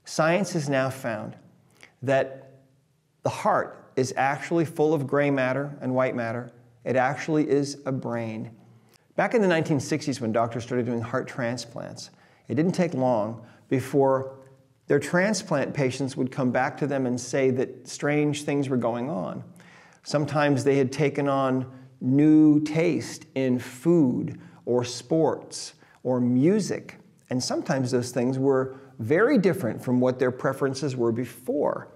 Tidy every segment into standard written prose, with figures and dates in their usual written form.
Science has now found that the heart is actually full of gray matter and white matter. It actually is a brain. Back in the 1960s, when doctors started doing heart transplants, it didn't take long before their transplant patients would come back to them and say that strange things were going on. Sometimes they had taken on new taste in food or sports or music, and sometimes those things were very different from what their preferences were before.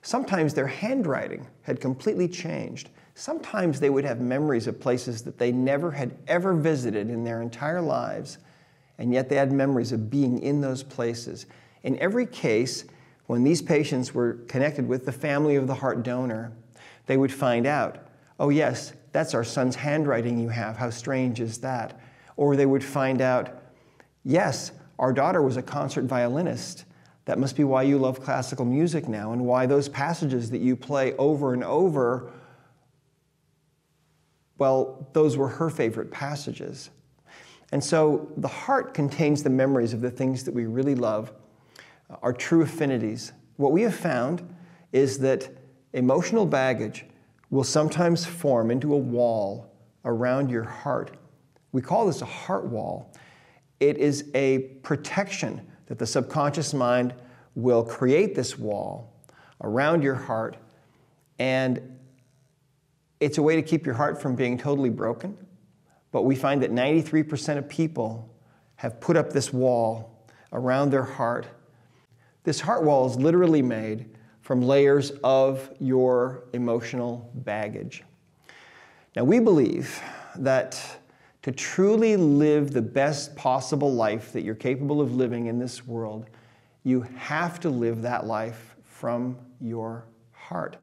Sometimes their handwriting had completely changed. Sometimes they would have memories of places that they never had ever visited in their entire lives, and yet they had memories of being in those places. In every case, when these patients were connected with the family of the heart donor, they would find out, oh yes, that's our son's handwriting you have, how strange is that? Or they would find out, yes, our daughter was a concert violinist. That must be why you love classical music now, and why those passages that you play over and over, well, those were her favorite passages. And so the heart contains the memories of the things that we really love, our true affinities. What we have found is that emotional baggage will sometimes form into a wall around your heart. We call this a heart wall. It is a protection that the subconscious mind will create this wall around your heart, and it's a way to keep your heart from being totally broken. But we find that 93% of people have put up this wall around their heart. This heart wall is literally made from layers of your emotional baggage. Now, we believe that to truly live the best possible life that you're capable of living in this world, you have to live that life from your heart.